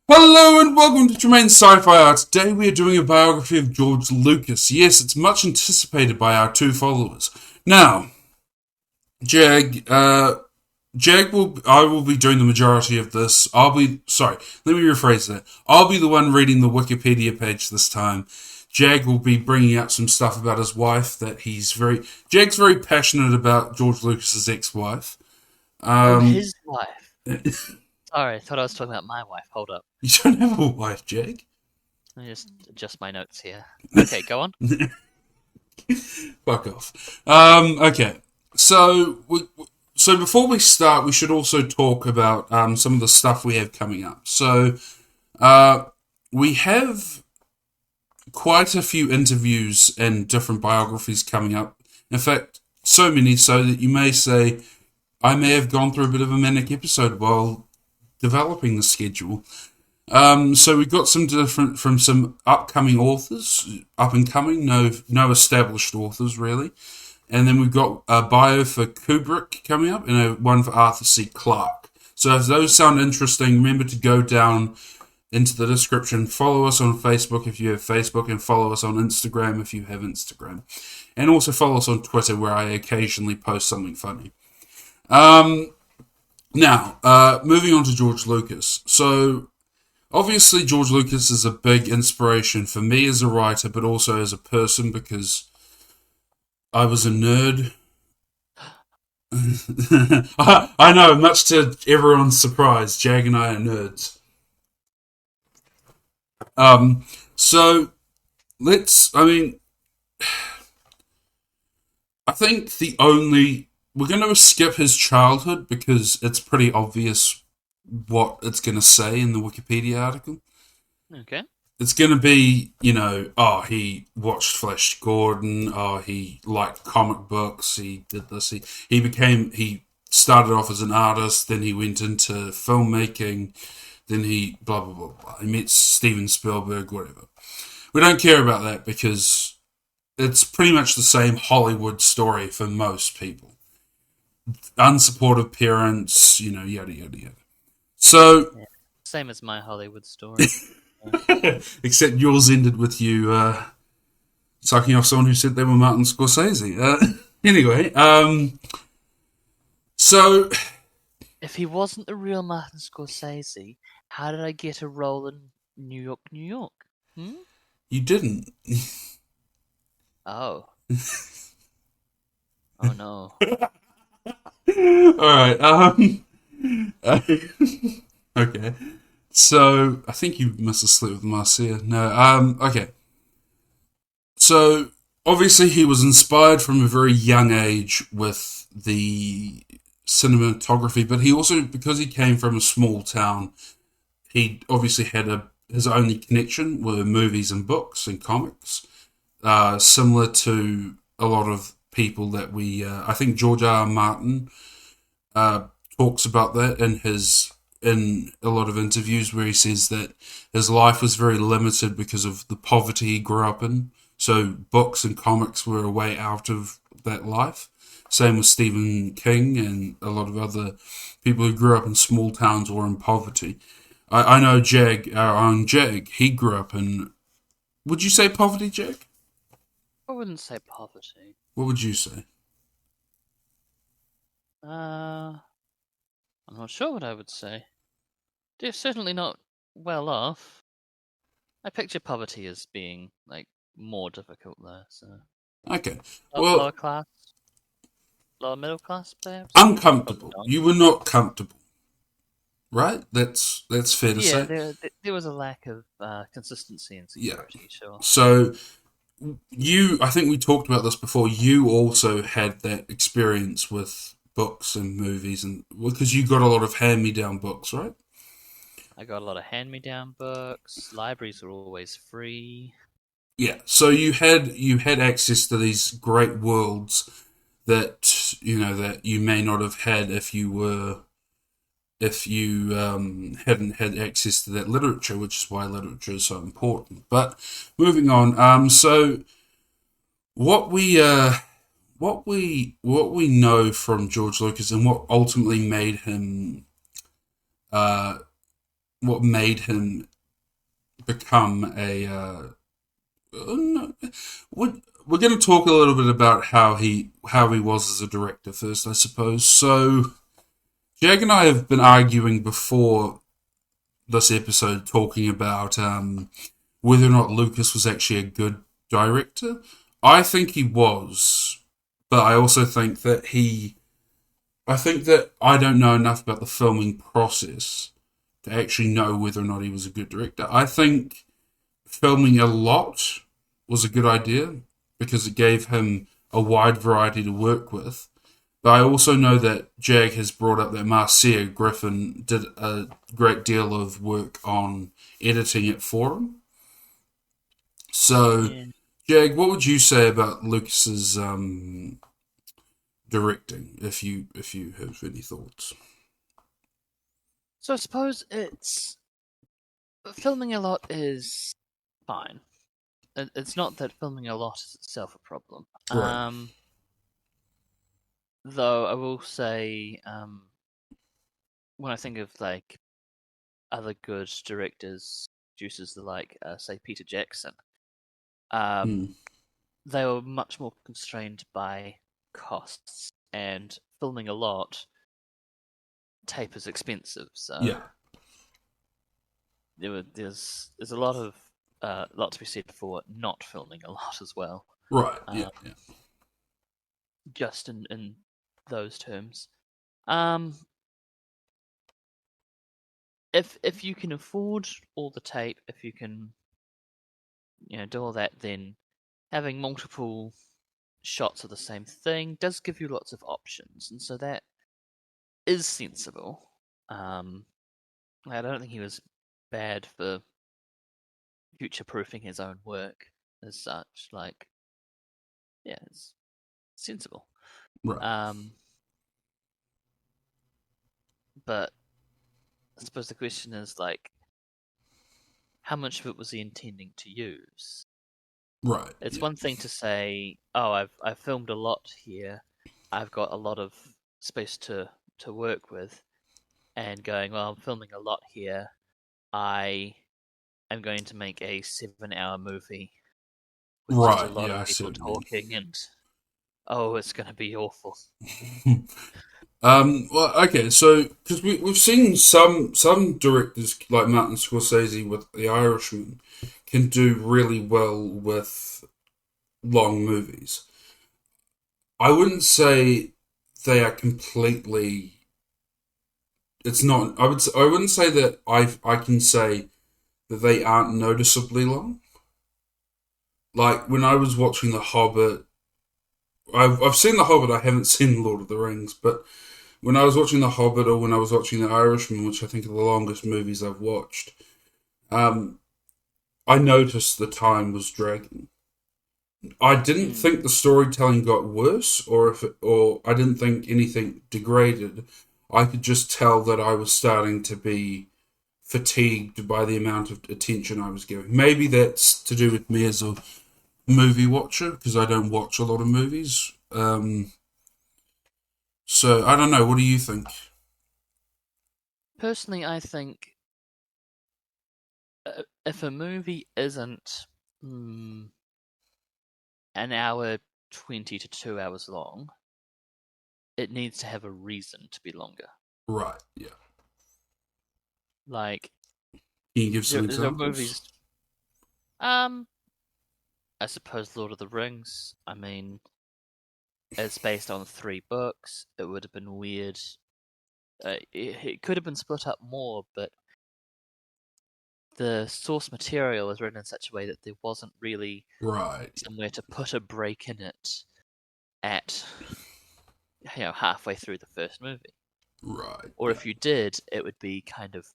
Hello and welcome to Tremaine's Sci-Fi Hour. Today we are doing a biography of George Lucas. Yes, it's much anticipated by our two followers. Now, Jag, I will be doing the majority of this. Let me rephrase that. I'll be the one reading the Wikipedia page this time. Jag will be bringing out some stuff about his wife Jag's very passionate about George Lucas's ex-wife. His wife. Sorry, I thought I was talking about my wife. Hold up. You don't have a wife, Jag? Let me just adjust my notes here. Okay, go on. Fuck off. Okay. So before we start, we should also talk about some of the stuff we have coming up. So we have quite a few interviews and different biographies coming up. In fact, so many so that you may say I may have gone through a bit of a manic episode while developing the schedule. So we got some different from some upcoming authors, up and coming, no established authors really. And then we've got a bio for Kubrick coming up and one for Arthur C. Clarke. So if those sound interesting, remember to go down into the description. Follow us on Facebook if you have Facebook, and follow us on Instagram if you have Instagram. And also follow us on Twitter, where I occasionally post something funny. Now, moving on to George Lucas. So, obviously George Lucas is a big inspiration for me as a writer, but also as a person, because I was a nerd. I know, much to everyone's surprise, Jag and I are nerds. I think we're going to skip his childhood because it's pretty obvious what it's going to say in the Wikipedia article. Okay. It's going to be, he watched Flash Gordon, he liked comic books, he did this, he started off as an artist, then he went into filmmaking, then he blah, blah, blah, blah. He met Steven Spielberg, whatever. We don't care about that because it's pretty much the same Hollywood story for most people. Unsupportive parents, yada, yada, yada. So... Yeah. Same as my Hollywood story. Except yours ended with you sucking off someone who said they were Martin Scorsese. Anyway, so... If he wasn't the real Martin Scorsese, how did I get a role in New York, New York? You didn't. Oh. Oh no. Alright, okay. So, I think you must have slept with Marcia. No, okay. So, obviously he was inspired from a very young age with the cinematography, but he also, because he came from a small town, he obviously had his only connection were movies and books and comics, similar to a lot of people that I think George R. Martin talks about that in a lot of interviews, where he says that his life was very limited because of the poverty he grew up in. So books and comics were a way out of that life. Same with Stephen King and a lot of other people who grew up in small towns or in poverty. I know Jag, our own Jag, he grew up in... Would you say poverty, Jag? I wouldn't say poverty. What would you say? I'm not sure what I would say. They're certainly not well off. I picture poverty as being, more difficult there, so... Okay. Well, lower class? Lower middle class, perhaps? Uncomfortable. You were not comfortable. Right? That's fair to say. Yeah, there was a lack of consistency and security, sure. So, I think we talked about this before, you also had that experience with books and movies, and because you got a lot of hand-me-down books, right? I got a lot of hand-me-down books. Libraries were always free. Yeah, so you had access to these great worlds that you may not have had if you hadn't had access to that literature, which is why literature is so important. But moving on, so what we know from George Lucas and what ultimately made him what made him become a. No, we're going to talk a little bit about how he was as a director first, I suppose. So, Jag and I have been arguing before this episode, talking about whether or not Lucas was actually a good director. I think he was, but I also think that I think that I don't know enough about the filming process to actually know whether or not he was a good director. I think filming a lot was a good idea because it gave him a wide variety to work with. But I also know that Jag has brought up that Marcia Griffin did a great deal of work on editing it for him. So, Yeah. Jag, what would you say about Lucas's directing? If you have any thoughts. So I suppose filming a lot is fine. It's not that filming a lot is itself a problem. Right. Though I will say, when I think of like other good directors, producers like say Peter Jackson, Hmm. they were much more constrained by costs, and filming a lot, tape is expensive, so Yeah. there's a lot to be said for not filming a lot as well. Right. Yeah. Um, Yeah. just in those terms. Um, if you can afford all the tape, if you can do all that, then having multiple shots of the same thing does give you lots of options, and so that is sensible. Um, I don't think he was bad for future proofing his own work as such. Like, yeah, it's sensible. Right. Um, but I suppose the question is like, how much of it was he intending to use? Right. It's Yeah. one thing to say, "Oh, I've filmed a lot here. I've got a lot of space to work with," and going, "Well, I'm filming a lot here. I am going to make a 7-hour movie with just a Right. lot Yeah. of I see people what you talking, and oh, it's going to be awful." mean. Well, okay, so because we've seen some directors like Martin Scorsese with The Irishman can do really well with long movies. I wouldn't say they are completely. It's not. I wouldn't say that I can say that they aren't noticeably long. Like when I was watching The Hobbit, I've seen The Hobbit. I haven't seen Lord of the Rings, but when I was watching The Hobbit or when I was watching The Irishman, which I think are the longest movies I've watched, um, I noticed the time was dragging. I didn't Mm. think the storytelling got worse, or I didn't think anything degraded. I could just tell that I was starting to be fatigued by the amount of attention I was giving. Maybe that's to do with me as a movie watcher because I don't watch a lot of movies. So I don't know. What do you think? Personally, I think if a movie isn't an hour 20 to 2 hours long, it needs to have a reason to be longer. Right. Yeah. Like Can you give some there are examples? movies. Um, I suppose Lord of the Rings. I mean, it's based on 3 books. It would have been weird. It could have been split up more, but the source material was written in such a way that there wasn't really Right. somewhere to put a break in it at halfway through the first movie. Right. Or Yeah. if you did, it would be kind of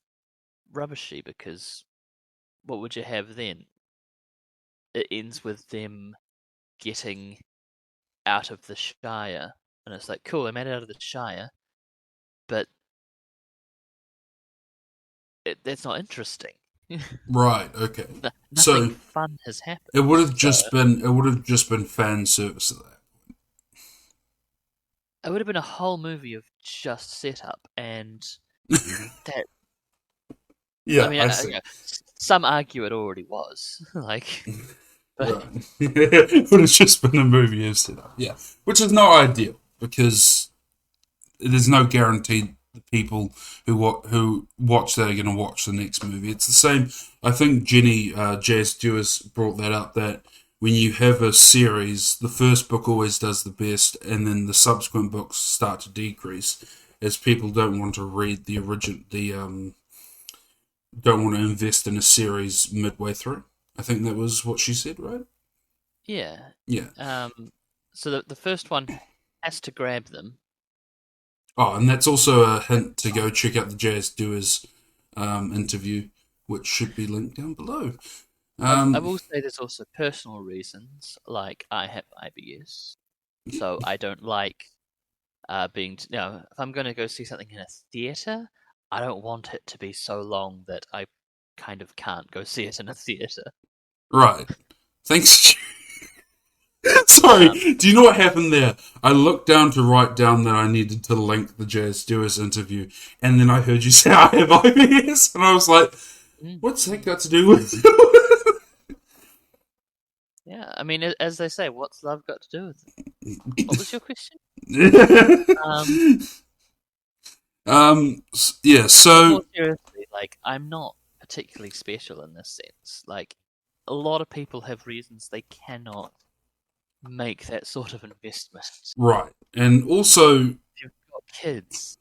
rubbishy because what would you have then? It ends with them getting out of the Shire, and it's like, cool, they made it out of the Shire, but that's not interesting. Right. Okay. Nothing So fun has it happened. would have So just been it would have just been fan service of that. it would have been a whole movie of just setup, and that Yeah, I mean, I see. some argue it already was. But Right. It would have just been a movie instead of, yeah. Which is not ideal because there's no guarantee the people who watch that are going to watch the next movie. It's the same. I think Jenny J.S. Dewis brought that up that when you have a series, the first book always does the best, and then the subsequent books start to decrease as people don't want to read the original. Don't want to invest in a series midway through. I think that was what she said, right? yeah. Yeah. So the first one has to grab them. Oh, and that's also a hint to go check out the J.S. Dewis interview, which should be linked down below. I will say there's also personal reasons, like I have IBS, so I don't like if I'm going to go see something in a theatre, I don't want it to be so long that I kind of can't go see it in a theatre. Right. Thanks. Sorry, do you know what happened there? I looked down to write down that I needed to link the J.S. Dewis interview, and then I heard you say I have IBS, and I was like, what's that got to do with it? Yeah, I mean, as they say, what's love got to do with it? What was your question? Yeah, so... More seriously, I'm not particularly special in this sense. A lot of people have reasons they cannot make that sort of investment. Right, and also... If you've got kids,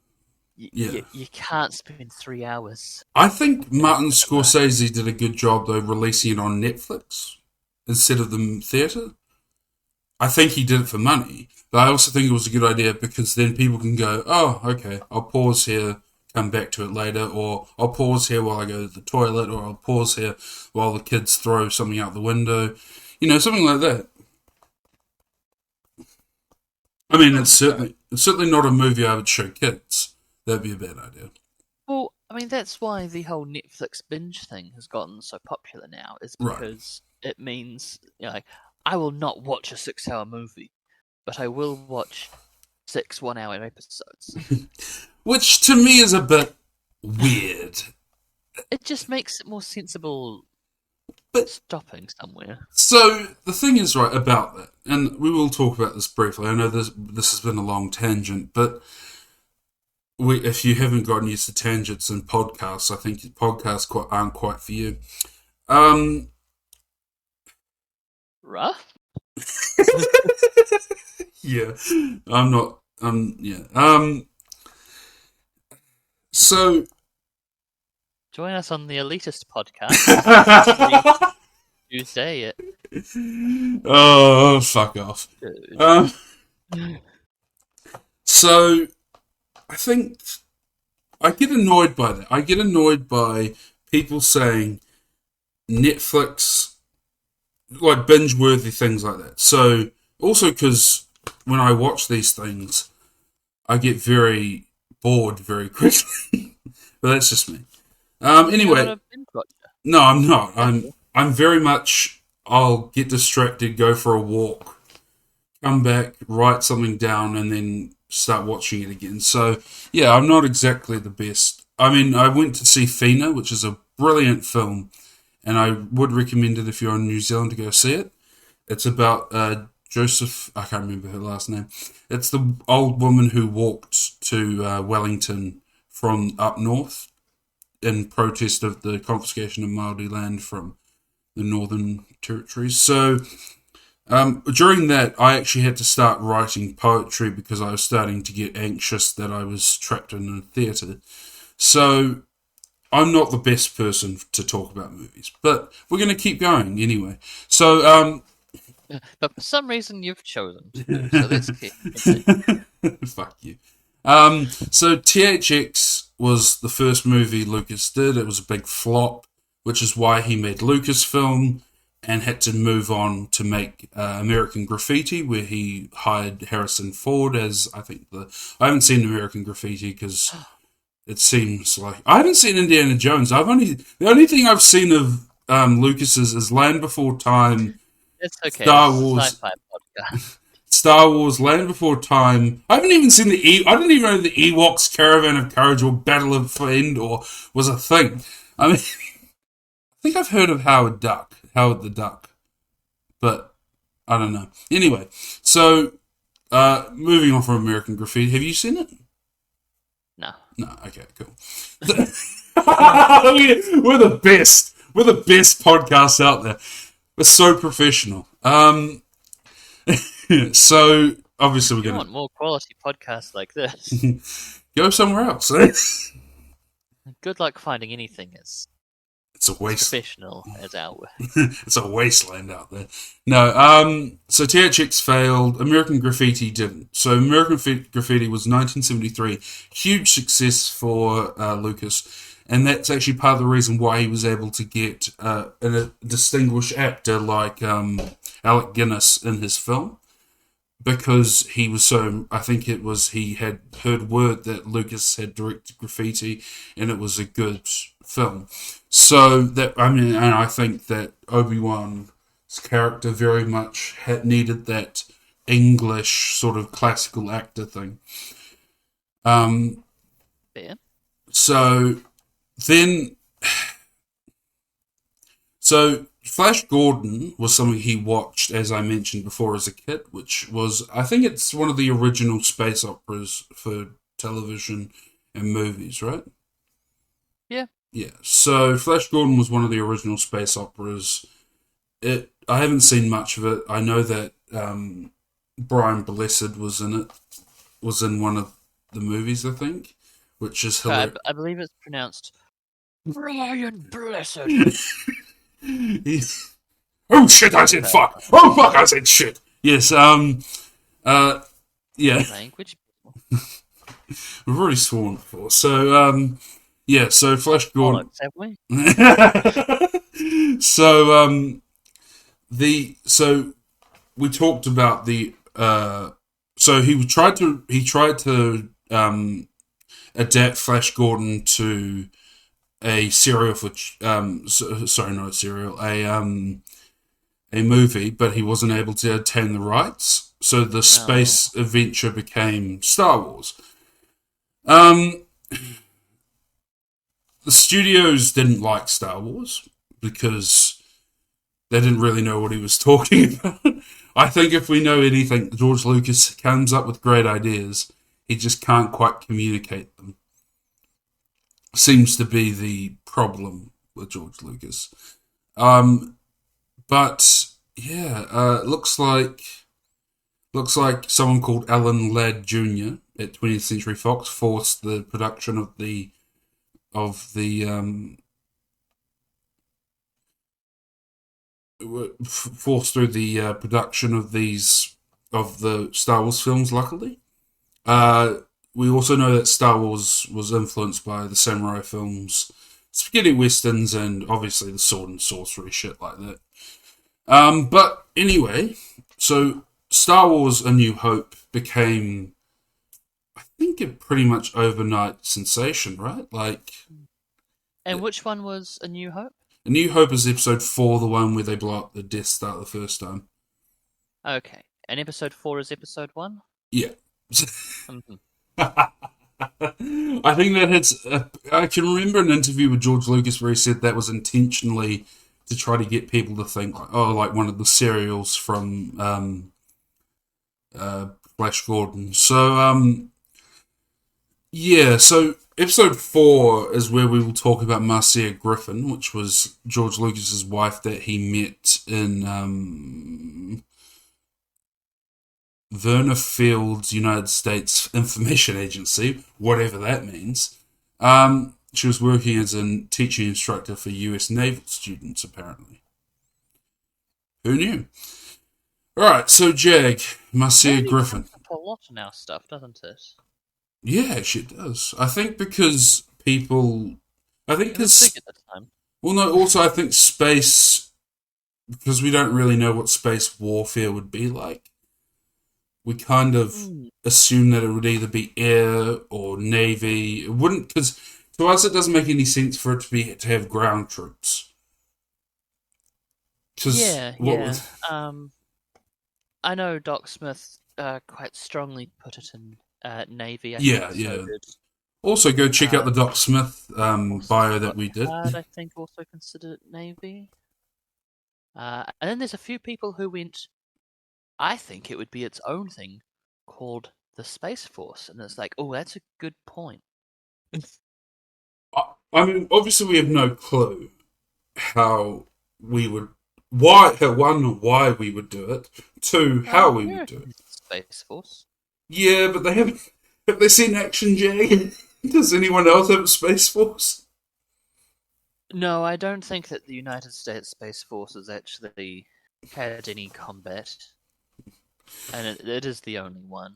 Yeah. you can't spend 3 hours. I think Martin Scorsese did a good job, though, releasing it on Netflix instead of the theatre. I think he did it for money, but I also think it was a good idea because then people can go, oh, okay, I'll pause here, come back to it later, or I'll pause here while I go to the toilet, or I'll pause here while the kids throw something out the window. You know, something like that. I mean, it's certainly not a movie I would show kids. That'd be a bad idea. Well, I mean, that's why the whole Netflix binge thing has gotten so popular now, is because it means, I will not watch a 6-hour movie, but I will watch 6 1-hour episodes. Which to me is a bit weird. It just makes it more sensible stopping somewhere. So the thing is, right, about that, and we will talk about this briefly. I know this has been a long tangent, but if you haven't gotten used to tangents in podcasts, I think podcasts aren't quite for you. Rough? Yeah, I'm not. Yeah. So join us on the Elitist podcast. Tuesday. Oh, fuck off. So I think I get annoyed by that. I get annoyed by people saying Netflix, like binge-worthy things like that. So also because when I watch these things, I get very bored very quickly. But that's just me. Anyway, no, I'm not. I'm very much. I'll get distracted, go for a walk, come back, write something down, and then start watching it again. So yeah, I'm not exactly the best. I mean, I went to see Fina, which is a brilliant film, and I would recommend it if you're in New Zealand to go see it. It's about Joseph. I can't remember her last name. It's the old woman who walked to Wellington from up north in protest of the confiscation of Māori land from the Northern Territories. So during that, I actually had to start writing poetry because I was starting to get anxious that I was trapped in a theatre. So I'm not the best person to talk about movies, but we're going to keep going anyway. So, but for some reason you've chosen to, so let's keep. Fuck you. So THX was the first movie Lucas did. It was a big flop, which is why he made Lucasfilm and had to move on to make American Graffiti, where he hired Harrison Ford as, I haven't seen American Graffiti because it seems like... I haven't seen Indiana Jones. The only thing I've seen of Lucas's is Land Before Time. It's okay. Star Wars. Sci-Fi podcast. Star Wars, Land Before Time. I haven't even seen I didn't even know the Ewoks Caravan of Courage or Battle of Endor was a thing. I mean, I think I've heard of Howard the Duck, but I don't know. Anyway, so moving on from American Graffiti, have you seen it? No. No. Okay, cool. We're the best. We're the best podcast out there. We're so professional. So obviously we're You gonna want more quality podcasts like this. go somewhere else. Good luck finding anything as It's a waste. professional as our. It's a wasteland out there. No, so THX failed. American Graffiti didn't. So American Graffiti was 1973, huge success for Lucas, and that's actually part of the reason why he was able to get a distinguished actor like Alec Guinness in his film, because he was so. I think it was he had heard word that Lucas had directed Graffiti, and it was a good film. So that and I think that Obi-Wan's character very much needed that English sort of classical actor thing. Fair. So then, so Flash Gordon was something he watched, as I mentioned before, as a kid, which was, I think it's one of the original space operas for television and movies, right? Yeah. Yeah, so Flash Gordon was one of the original space operas. I haven't seen much of it. I know that Brian Blessed was in it, was in one of the movies, I think, which is hilarious. I believe it's pronounced Brian Blessed. Oh shit! I said fuck. Oh fuck! I said shit. Yes. Yeah. Language. We've already sworn before, so yeah. So Flash Gordon. Bollocks, have we? So so we talked about the so he tried to adapt Flash Gordon to a serial for sorry, not a serial, a movie, but he wasn't able to obtain the rights, so the space adventure became Star Wars. The studios didn't like Star Wars because they didn't really know what he was talking about. I think if we know anything, George Lucas comes up with great ideas. He just can't quite communicate them. Seems to be the problem with George Lucas. But yeah, looks like someone called Alan Ladd Jr. at 20th Century Fox forced the production of the forced through the production of the Star Wars films. Luckily, we also know that Star Wars was influenced by the samurai films, spaghetti westerns, and obviously the sword and sorcery shit like that. But anyway, so Star Wars: A New Hope became, I think, a pretty much overnight sensation, right? Like, and which one was A New Hope? A New Hope is episode 4, the one where they blow up the Death Star the first time. Okay, and episode 4 is episode 1. Yeah. Mm-hmm. I think that hits. I can remember an interview with George Lucas where he said that was intentionally to try to get people to think, like one of the serials from Flash Gordon. So, yeah, so episode 4 is where we will talk about Marcia Griffin, which was George Lucas's wife that he met in Verna Field's United States Information Agency, whatever that means. She was working as a teaching instructor for US naval students, apparently. Who knew? Alright, so Jag, Marcia Griffin. A lot in our stuff, doesn't it? Yeah, she does. I think because people... I think because... Big at the time. Well, no, also I think space... Because we don't really know what space warfare would be like. We kind of assume that it would either be air or navy. It wouldn't, because to us it doesn't make any sense for it to have ground troops. Yeah. I know Doc Smith quite strongly put it in navy. I think, so Also, go check out the Doc Smith Also, bio that Scott we did. Hard, I think, also considered Navy. And then there's a few people who went, I think it would be its own thing called the Space Force. And it's like, oh, that's a good point. I mean, obviously, we have no clue how we would, why we would do it, two, how we would do it. Space Force. Yeah, but they haven't. Have they seen Action Jag? Does anyone else have a Space Force? No, I don't think that the United States Space Force has actually had any combat. And it is the only one.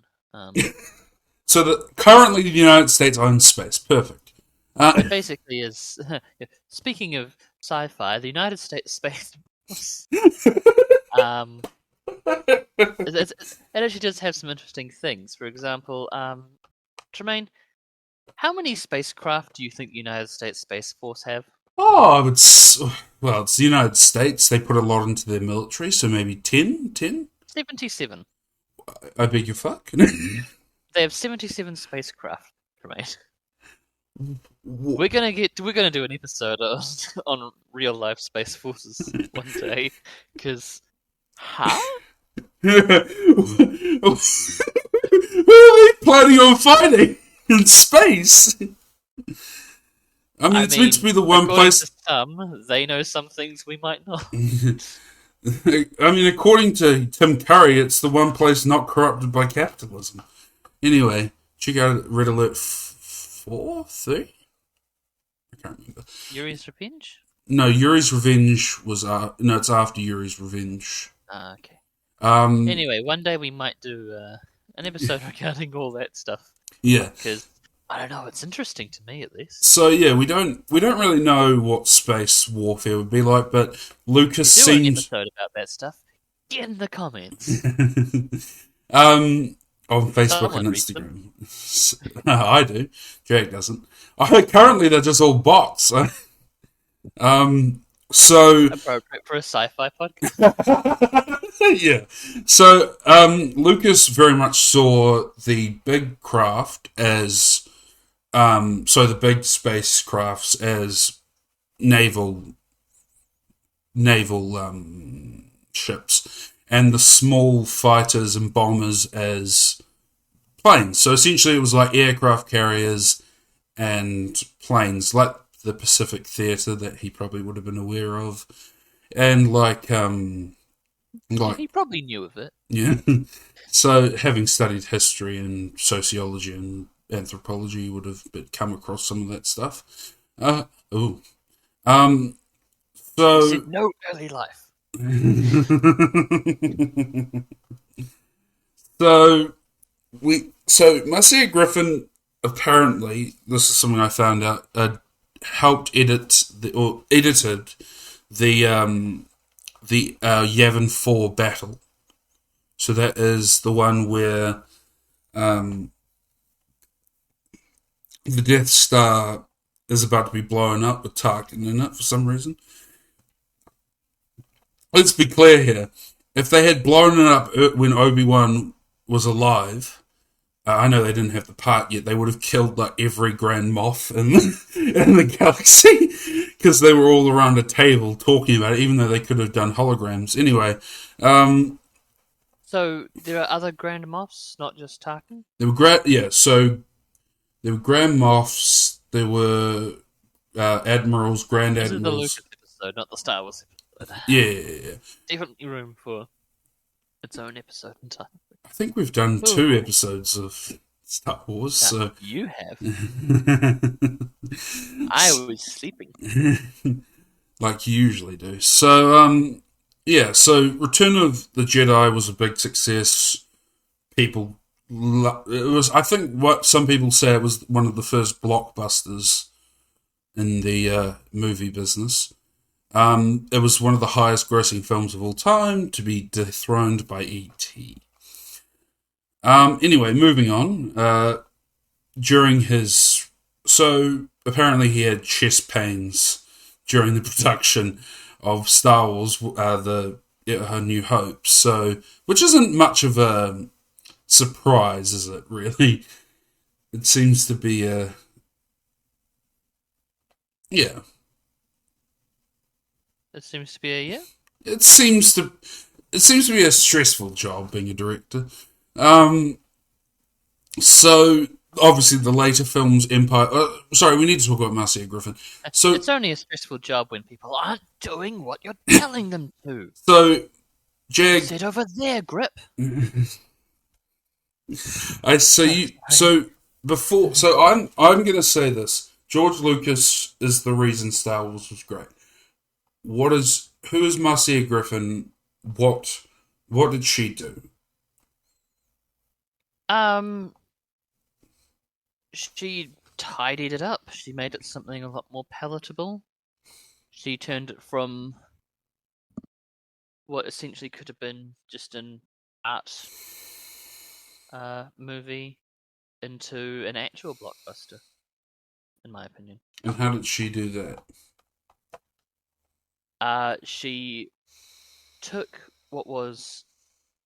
So that currently the United States owns space. Perfect. It basically is. Speaking of sci-fi, the United States Space Force. It actually does have some interesting things. For example, Tremaine, how many spacecraft do you think the United States Space Force have? Oh, well, it's the United States. They put a lot into their military, so maybe 10? 10? 77. I beg your fuck. They have 77 spacecraft, Tremaine. We're gonna do an episode on real life space forces one day, because huh? Who are they planning on fighting in space? I mean, it's meant to be the one place. To some, they know some things we might not. I mean, according to Tim Curry, it's the one place not corrupted by capitalism. Anyway, check out Red Alert 4, 3? I can't remember. Yuri's Revenge? No, Yuri's Revenge was no, it's after Yuri's Revenge. Okay. Anyway, one day we might do an episode regarding all that stuff. Yeah, because I don't know, it's interesting to me at least. So yeah, we don't really know what space warfare would be like, but Lucas seemed an episode about that stuff. Get in the comments. On Facebook and Instagram. I do. Jag doesn't. Currently, they're just all bots. So appropriate for a sci-fi podcast. Yeah. So Lucas very much saw the big craft as so the big spacecrafts as naval ships, and the small fighters and bombers as planes. So essentially, it was like aircraft carriers and planes, like the Pacific Theatre that he probably would have been aware of, and like he probably knew of it. Yeah. So having studied history and sociology and anthropology, would have come across some of that stuff. So no early life. So Marcia Griffin, apparently, this is something I found out, helped edited the Yavin 4 battle. So that is the one where the Death Star is about to be blown up with Tarkin in it for some reason. Let's be clear here. If they had blown it up when Obi-Wan was alive, I know they didn't have the part yet, they would have killed like every Grand Moff in the galaxy, because they were all around a table talking about it, even though they could have done holograms. Anyway, so there are other Grand Moffs, not just Tarkin? There were so there were Grand Moffs, there were Admirals, Grand Admirals. This is the Lucas episode, not the Star Wars episode. Yeah. Definitely room for its own episode in time. I think we've done 2 episodes of Star Wars. So you have. I was sleeping. Like you usually do. So, so Return of the Jedi was a big success. It was, I think, what some people say it was one of the first blockbusters in the movie business. It was one of the highest grossing films of all time, to be dethroned by E.T. Anyway, moving on. Apparently he had chest pains during the production of Star Wars, A New Hope. So, which isn't much of a surprise, is it? Really, it seems to be Yeah. It seems to be a yeah. It seems to be a stressful job being a director. Um, so obviously the later films, Empire. Sorry, we need to talk about Marcia Griffin. So It's only a stressful job when people aren't doing what you're telling them to. so Jag. Sit over there, Grip. I so Oh, you sorry. so before so I'm gonna say this. George Lucas is the reason Star Wars was great. Who is Marcia Griffin? What did she do? Um, she tidied it up. She made it something a lot more palatable. She turned it from what essentially could have been just an art movie into an actual blockbuster, in my opinion. And how did she do that? She took what was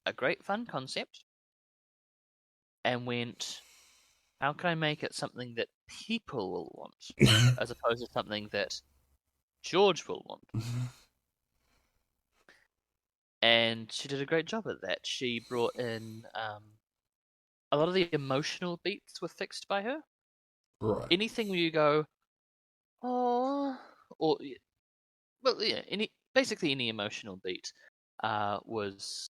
a great fun concept and went, how can I make it something that people will want, as opposed to something that George will want? And she did a great job at that. She brought in a lot of the emotional beats were fixed by her. Right. Anything where you go, oh, or well, yeah, basically any emotional beat was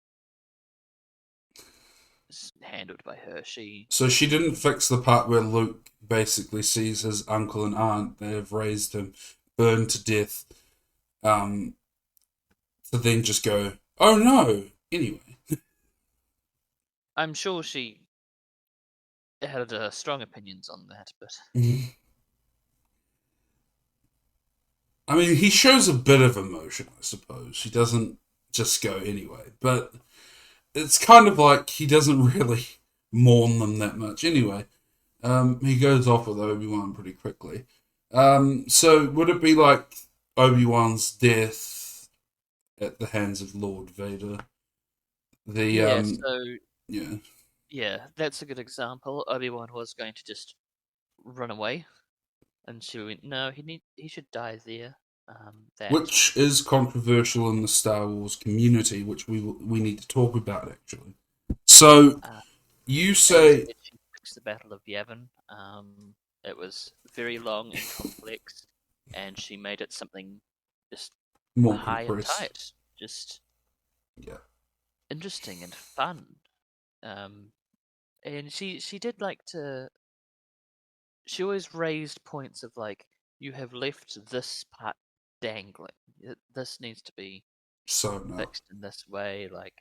handled by her. So she didn't fix the part where Luke basically sees his uncle and aunt that have raised him burned to death, to then just go, oh no. Anyway. I'm sure she had strong opinions on that, but I mean, he shows a bit of emotion, I suppose. He doesn't just go anyway, but it's kind of like he doesn't really mourn them that much anyway. He goes off with Obi-Wan pretty quickly. So would it be like Obi-Wan's death at the hands of Lord Vader? yeah, so Yeah. yeah, that's a good example. Obi-Wan was going to just run away, and she went, "No, he should die there." Which is controversial in the Star Wars community, which we need to talk about actually. So you say she fixed the Battle of Yavin. It was very long and complex, and she made it something just more high compressed. and tight, just interesting and fun. And she did like to. She always raised points of like, you have left this part dangling. This needs to be fixed in this way. Like,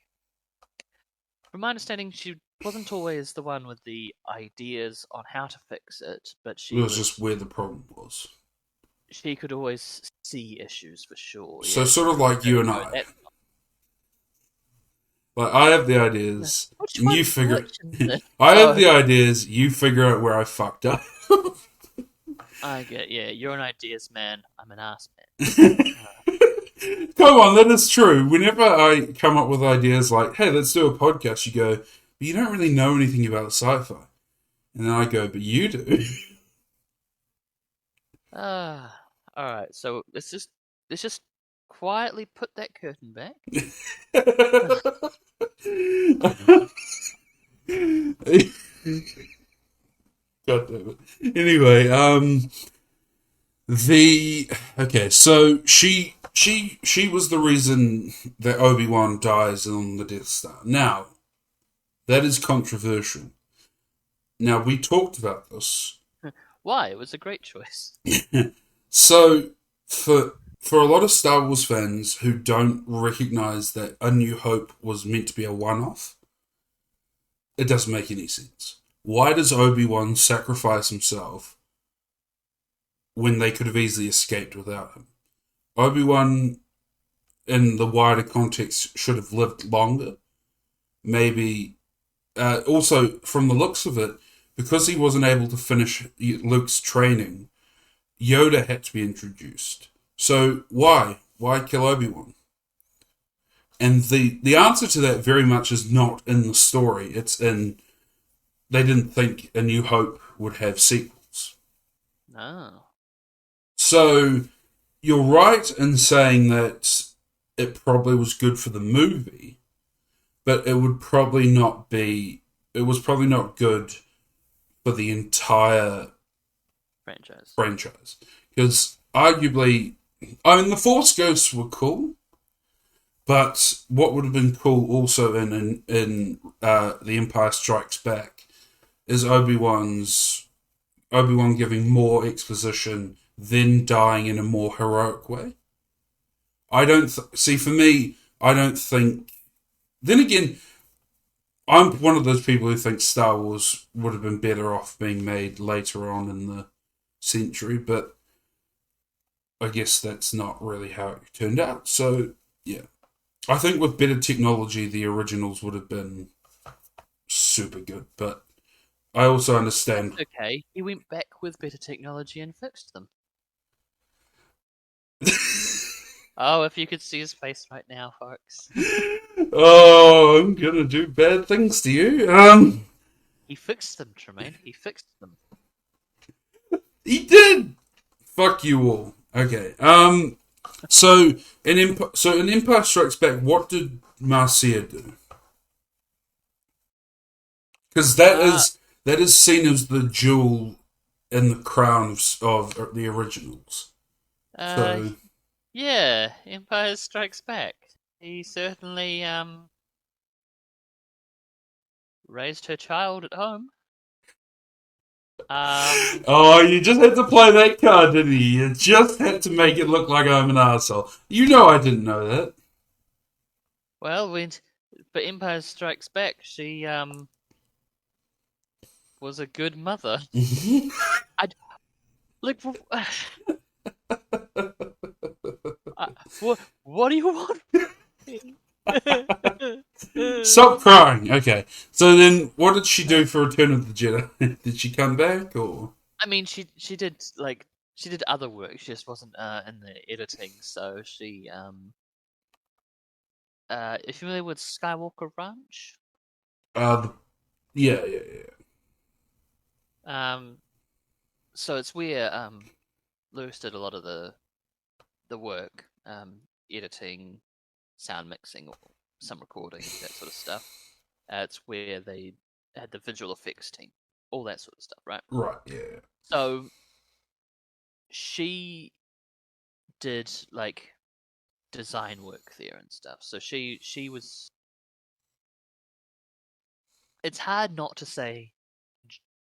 from my understanding, she wasn't always the one with the ideas on how to fix it, but it was just where the problem was. She could always see issues for sure. So yeah, sort of like you and I. Like I have the ideas, and you figure. I have the ideas. You figure out where I fucked up. I get, yeah. You're an ideas man. I'm an ass man. Come on, that is true. Whenever I come up with ideas like, "Hey, let's do a podcast," you go, "But you don't really know anything about sci-fi," and then I go, "But you do." All right. So let's just quietly put that curtain back. God damn it. Anyway, so she was the reason that Obi-Wan dies on the Death Star. Now, that is controversial. Now, we talked about this. Why? It was a great choice. So, for a lot of Star Wars fans who don't recognize that A New Hope was meant to be a one-off, it doesn't make any sense. Why does Obi-Wan sacrifice himself when they could have easily escaped without him? Obi-Wan, in the wider context, should have lived longer. Maybe, also, from the looks of it, because he wasn't able to finish Luke's training, Yoda had to be introduced. So why? Why kill Obi-Wan? And the answer to that very much is not in the story. It's in, they didn't think A New Hope would have sequels. No. So you're right in saying that it probably was good for the movie, but it would probably not be. It was probably not good for the entire franchise because arguably, I mean, the Force Ghosts were cool, but what would have been cool also in The Empire Strikes Back is Obi-Wan giving more exposition, then dying in a more heroic way. I don't see. For me, I don't think. Then again, I'm one of those people who think Star Wars would have been better off being made later on in the century, but I guess that's not really how it turned out. So yeah, I think with better technology, the originals would have been super good. But I also understand. Okay, he went back with better technology and fixed them. Oh, if you could see his face right now, folks. Oh, I'm gonna do bad things to you. He fixed them, Tremaine. He fixed them. He did. Fuck you all. Okay. So in Empire Strikes Back, what did Marcia do? Because that is seen as the jewel in the crown of the originals. So yeah, Empire Strikes Back. He certainly raised her child at home. Oh, you just had to play that card, didn't you? You just had to make it look like I'm an asshole. You know I didn't know that. Well, for Empire Strikes Back, she was a good mother. I like. What do you want? Stop crying. Okay. So then, what did she do for Return of the Jedi? Did she come back, or? I mean, she did she did other work. She just wasn't in the editing. So she are you familiar with Skywalker Ranch? Yeah. So it's where Lewis did a lot of the work, editing, sound mixing, or some recording, that sort of stuff. It's where they had the visual effects team, all that sort of stuff, right? Right, yeah. So she did like design work there and stuff. So she was. It's hard not to say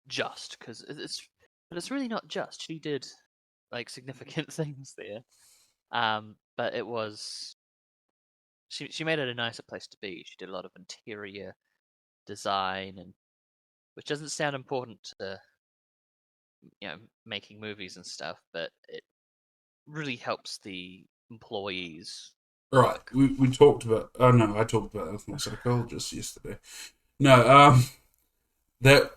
just because it's really not just. She did like significant things there, but it was. She made it a nicer place to be. She did a lot of interior design, and which doesn't sound important to making movies and stuff, but it really helps the employees. Right. We talked about. Oh no, I talked about that with my psychologist yesterday. No, that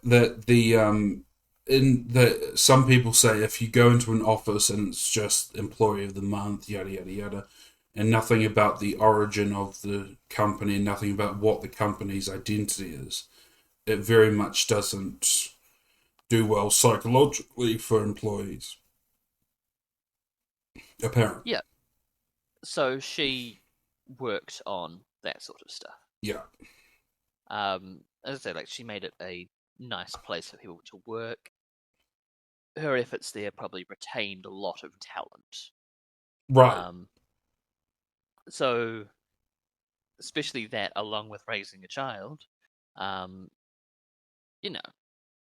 some people say if you go into an office and it's just employee of the month, yada yada yada, and nothing about the origin of the company, nothing about what the company's identity is, it very much doesn't do well psychologically for employees. Apparently. Yeah. So she worked on that sort of stuff. Yeah. As I say, like she made it a nice place for people to work. Her efforts there probably retained a lot of talent. Right. So, especially that, along with raising a child,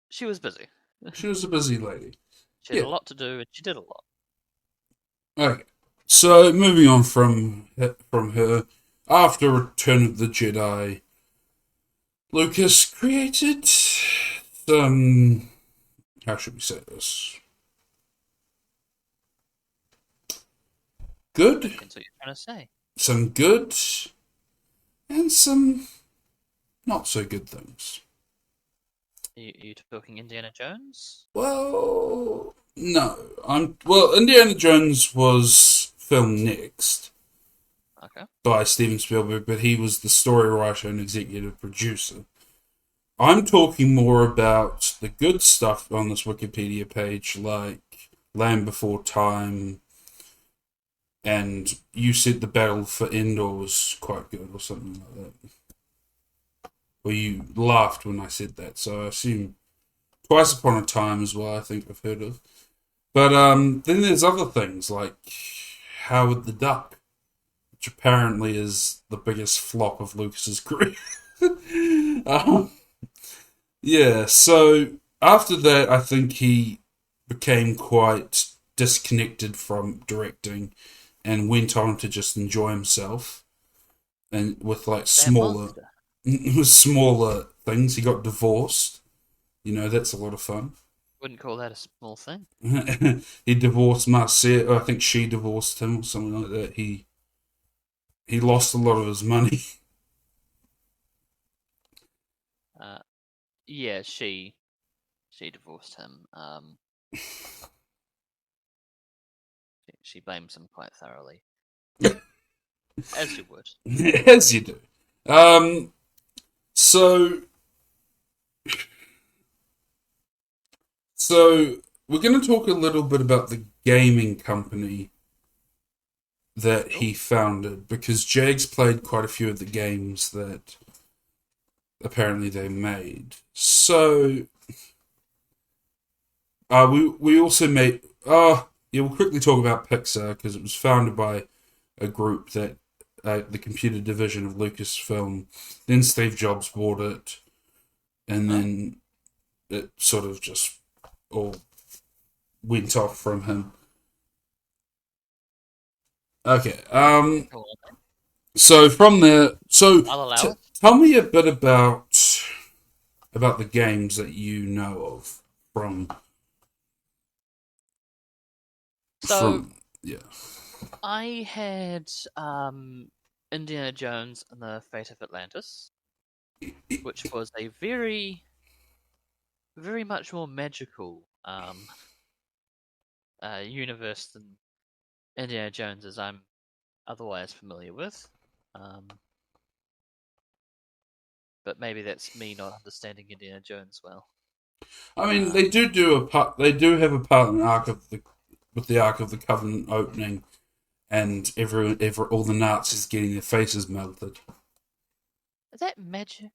she was busy. She was a busy lady. She had a lot to do, and she did a lot. Okay. So, moving on from her, after Return of the Jedi, Lucas created some. How should we say this? Good. That's what you're trying to say. Some good, and some not so good things. Are you talking Indiana Jones? Well, no. Indiana Jones was filmed next. Okay. By Steven Spielberg, but he was the story writer and executive producer. I'm talking more about the good stuff on this Wikipedia page, like Land Before Time, and you said the Battle for Endor was quite good or something like that. Or you laughed when I said that, so I assume Twice Upon a Time as well, I think I've heard of. But then there's other things like Howard the Duck, which apparently is the biggest flop of Lucas's career. um, yeah, so after that, I think he became quite disconnected from directing and went on to just enjoy himself and with like That smaller monster. smaller things. He got divorced. That's a lot of fun. Wouldn't call that a small thing. He divorced Marcia. I think she divorced him or something like that. He lost a lot of his money. Uh, yeah, she divorced him. She blames him quite thoroughly, as you would. As you do. Um, so so we're going to talk a little bit about the gaming company that Cool. he founded because Jags played quite a few of the games that apparently they made. So we also made yeah, we'll quickly talk about Pixar because it was founded by a group that the computer division of Lucasfilm. Then Steve Jobs bought it, and Oh, then it sort of just all went off from him. Okay. go on then. So from there, I'll allow it. tell me a bit about the games that you know of from So yeah. I had Indiana Jones and the Fate of Atlantis, which was a very, very much more magical universe than Indiana Jones as I'm otherwise familiar with. Um, but maybe that's me not understanding Indiana Jones well. I mean, Um, do a part. They do have a part in the Ark of the with the Ark of the Covenant opening, and all the Nazis getting their faces melted. is that magic?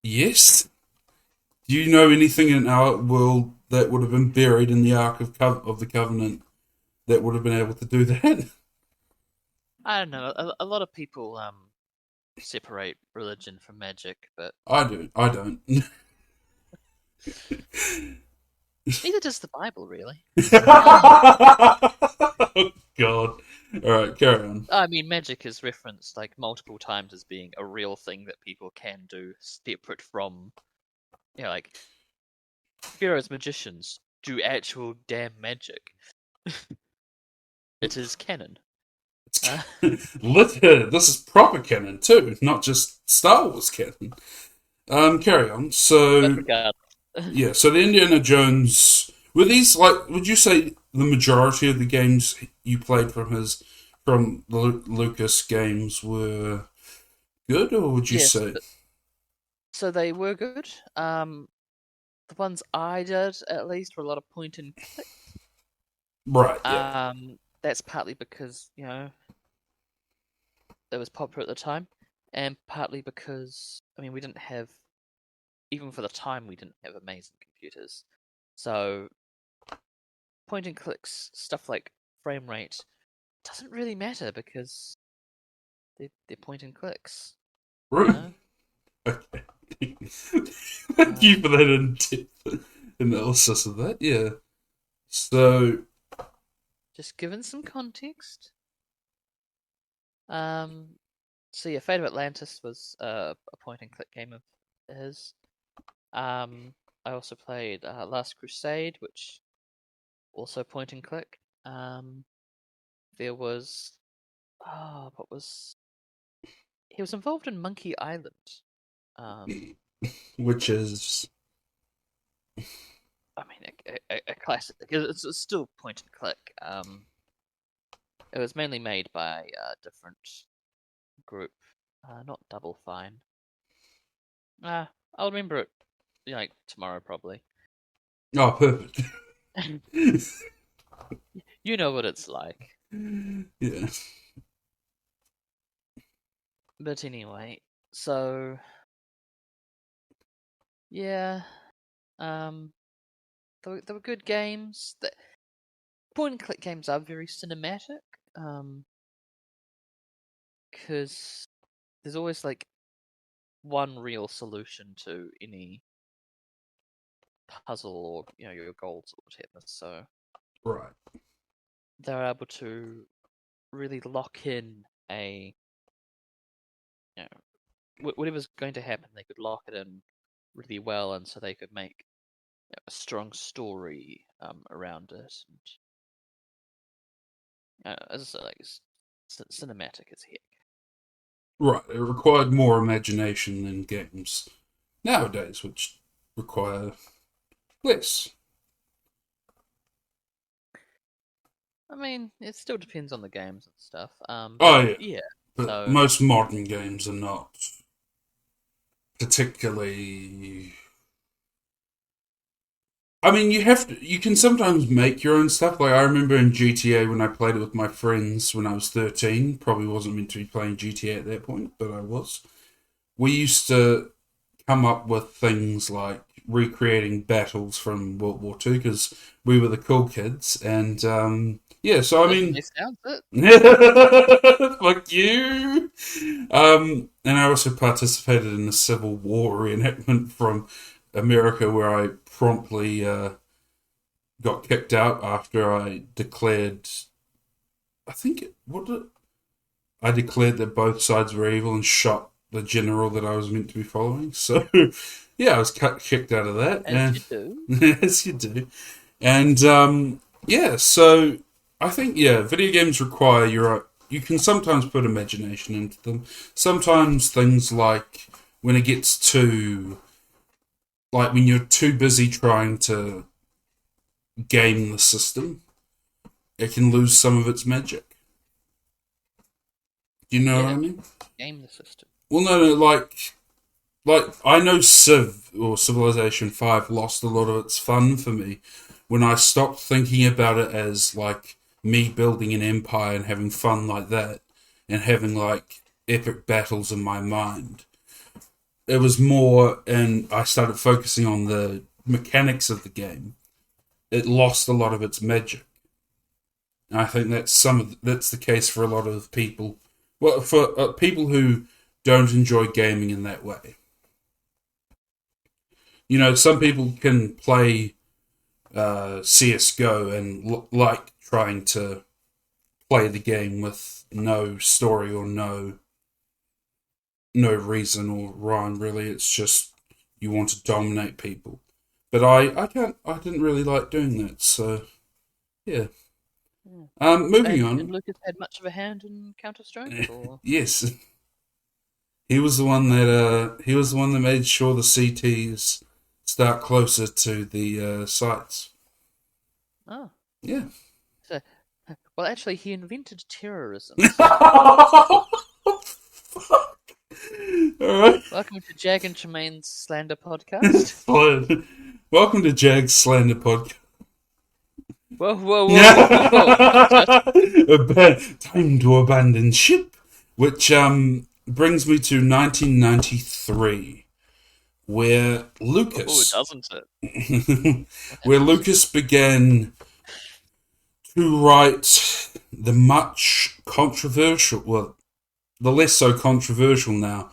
Yes. Do you know anything in our world that would have been buried in the Ark of the Covenant that would have been able to do that? I don't know. A lot of people separate religion from magic, but I do. I don't. neither does the Bible, really. Um, Oh God! All right, carry on. I mean, magic is referenced like multiple times as being a real thing that people can do, separate from, like Pharaoh's magicians do actual damn magic. It is canon. Uh, This is proper canon too, not just Star Wars canon. Carry on. but So regardless, yeah, so the Indiana Jones were these like? Would you say the majority of the games you played from the Lucas games were good, or would you yes. say So they were good. The ones I did at least were a lot of point and click. right? Yeah, That's partly because it was popular at the time, and partly because I mean we didn't have even for the time we didn't have amazing computers, so point and clicks stuff like frame rate doesn't really matter because they're point and clicks, you right. know. Okay. Thank you Um, for that in-depth analysis of that. Yeah. So just given some context. Um, so yeah, Fate of Atlantis was a point and click game of his. I also played Last Crusade, which also point and click. There was what was he was involved in Monkey Island. Um, which is I mean a classic. It's still point and click. It was mainly made by a different group, not Double Fine. I'll remember it like tomorrow probably. oh perfect. You know what it's like. Yeah. But anyway, so yeah, um, they were good games. The point and click games are very cinematic, because there's always like one real solution to any puzzle or your goals or whatever. So Right. they're able to really lock in a you know whatever's going to happen. They could lock it in really well, and so they could make a strong story around it. And as I said, like cinematic as heck. Right. It required more imagination than games nowadays, which require less. I mean, it still depends on the games and stuff. Oh But yeah, yeah. but So most modern games are not particularly. I mean, you can sometimes make your own stuff. Like I remember in GTA when I played it with my friends when I was 13. Probably wasn't meant to be playing GTA at that point, but I was. We used to come up with things like recreating battles from World War Two because we were the cool kids, and yeah. So I mean, definitely sounds it. fuck you. And I also participated in the Civil War reenactment from America, where I promptly got kicked out after I declared. I think what did I declared that both sides were evil and shot the general that I was meant to be following. So, yeah, I was kicked out of that. As And you do. yes, you do. And yeah, so I think video games require your. You can sometimes put imagination into them. Sometimes things like when it gets too, like when you're too busy trying to game the system, it can lose some of its magic. Do you know what Yeah, I mean? game the system. Well, no, like I know Civ or Civilization 5 lost a lot of its fun for me when I stopped thinking about it as like me building an empire and having fun like that and having like epic battles in my mind. It was more, and I started focusing on the mechanics of the game. It lost a lot of its magic. And I think that's the case for a lot of people. Well, for people who don't enjoy gaming in that way. Some people can play CS:GO and like trying to play the game with no story or no reason or rhyme. Really, it's just you want to dominate people. But I can't. I didn't really like doing that. So yeah. Yeah. Moving And on. Lucas had much of a hand in Counter Strike, or Yes, he was the one that made sure the CTs start closer to the sites. oh, Yeah. so well, actually, he invented terrorism. So All right. welcome to Jag and Tremaine's slander podcast. Fine. Welcome to Jag's Slander Podcast. Whoa, whoa, whoa, whoa, whoa! Time to abandon ship, which brings me to 1993, where Oh, Lucas, doesn't it? What where happened? Lucas began to write the much controversial, well, the less so controversial now,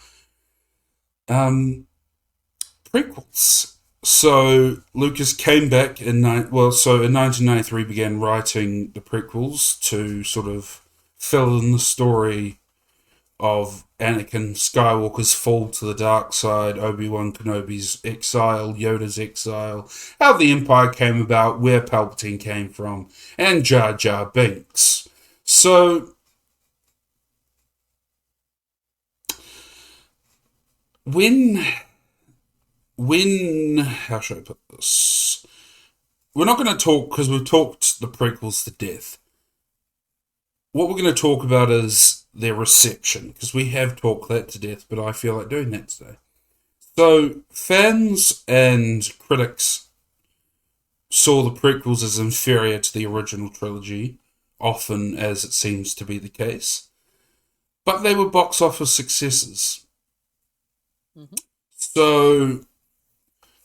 prequels. So Lucas came back in 1993 began writing the prequels to sort of fill in the story of Anakin Skywalker's fall to the dark side, Obi-Wan Kenobi's exile, Yoda's exile, how the Empire came about, where Palpatine came from, and Jar Jar Binks. So when how should I put this? We're not going to talk because we've talked the prequels to death. What we're going to talk about is their reception because we have talked that to death, but I feel like doing that today. So fans and critics saw the prequels as inferior to the original trilogy, often as it seems to be the case, but they were box office successes. Mm-hmm. So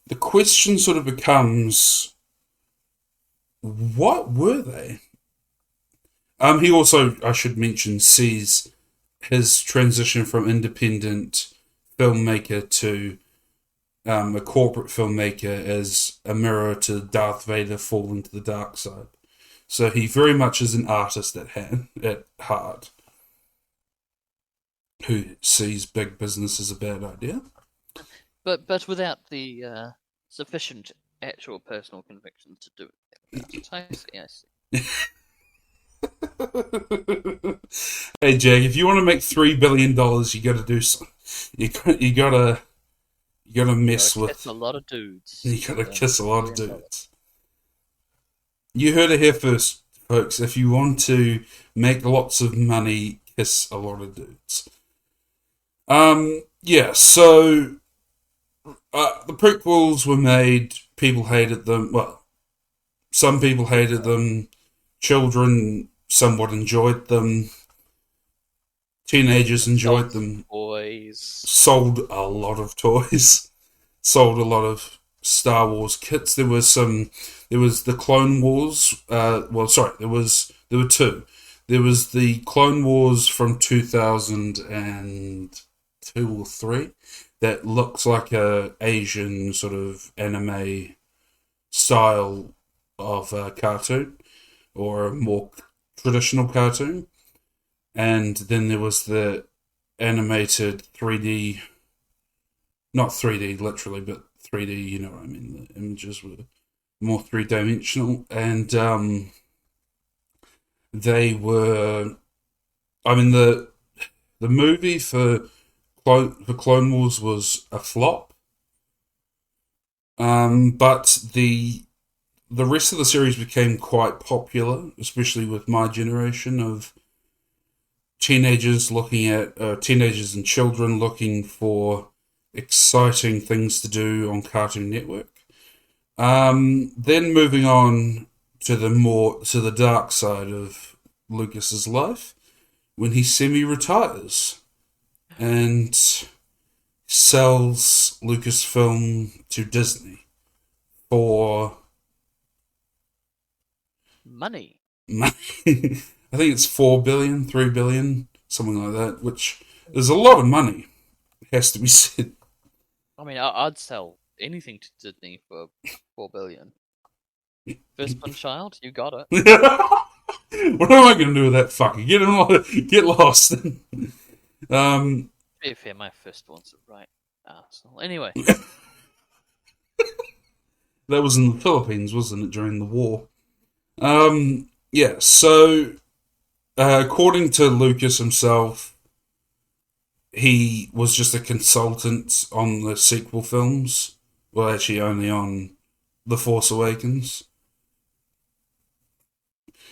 the question sort of becomes, what were they? He also, I should mention, sees his transition from independent filmmaker to a corporate filmmaker as a mirror to Darth Vader falling to the dark side. So he very much is an artist at heart, who sees big business as a bad idea. But without the sufficient actual personal conviction to do it. I see. Hey Jake, if you want to make $3 billion, you got to do something. You gotta mess Gotta with. kiss a lot of dudes. You gotta to kiss a make lot of $1 billion. dudes. You heard it here first, folks. If you want to make lots of money, kiss a lot of dudes. Yeah. So the prequels were made. People hated them. Well, some people hated them. Children somewhat enjoyed them. Teenagers enjoyed them. Boys. Sold a lot of toys. Sold a lot of Star Wars kits. There was the Clone Wars. There were two. There was the Clone Wars from 2002 or three that looks like a Asian sort of anime style of cartoon, or a more traditional cartoon. And then there was the animated 3D, not 3D literally, but 3D, you know what I mean? The images were more three dimensional. And they were, I mean, the movie for Clone Wars was a flop. But the rest of the series became quite popular, especially with my generation of teenagers teenagers and children looking for exciting things to do on Cartoon Network. Then moving on to the dark side of Lucas's life, when he semi-retires and sells Lucasfilm to Disney for money. I think it's 4 billion, 3 billion, something like that, which is a lot of money, it has to be said. I mean, I'd sell anything to Disney for 4 billion. Firstborn child, you got it. What am I going to do with that fucker? Get lost. To be fair, my firstborn's a right arsehole. Anyway. That was in the Philippines, wasn't it, during the war? Yeah, so according to Lucas himself, he was just a consultant on the sequel films. Well, actually, only on The Force Awakens.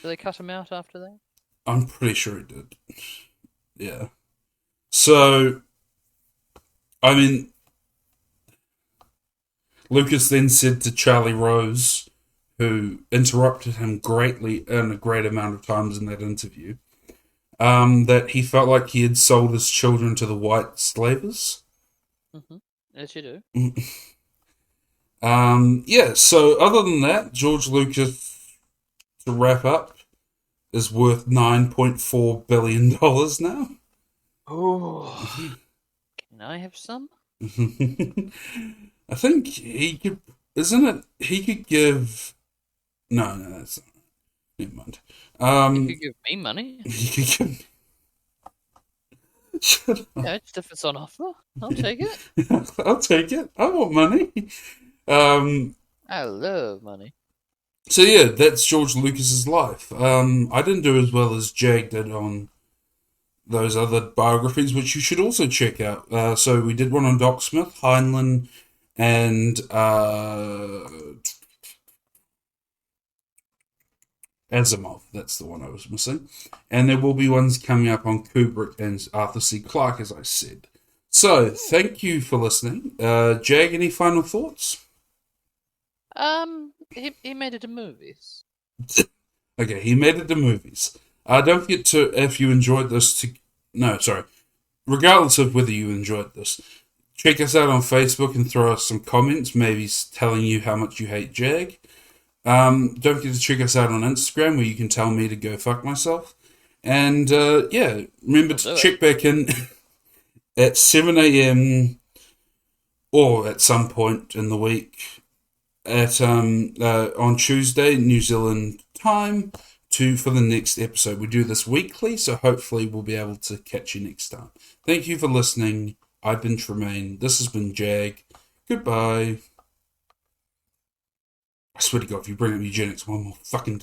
Did they cut him out after that? I'm pretty sure he did. Yeah. So, I mean, Lucas then said to Charlie Rose, who interrupted him greatly and a great amount of times in that interview, that he felt like he had sold his children to the white slavers. Mm-hmm. Yes, you do. Yeah, so other than that, George Lucas, to wrap up, is worth $9.4 billion now. Oh. Can I have some? I think he could, isn't it? He could give. No, that's not. Never mind. You could give me money. He could give. Shut up. Yeah, it's if it's on offer. I'll take it. I'll take it. I want money. I love money. So yeah, that's George Lucas's life. I didn't do as well as Jag did on those other biographies, which you should also check out. So we did one on Doc Smith, Heinlein, and Asimov. That's the one I was missing. And there will be ones coming up on Kubrick and Arthur C. Clarke, as I said. So thank you for listening. Jag, any final thoughts? He made it to movies. Okay, he made it to movies. Don't forget to, if you enjoyed this, regardless of whether you enjoyed this, check us out on Facebook and throw us some comments, maybe telling you how much you hate Jag. Don't forget to check us out on Instagram, where you can tell me to go fuck myself. And remember to check back in at 7 a.m. or at some point in the week at on Tuesday, New Zealand time, for the next episode. We do this weekly, so hopefully we'll be able to catch you next time. Thank you for listening. I've been Tremaine. This has been Jag. Goodbye. I swear to God, if you bring up eugenics one more fucking time.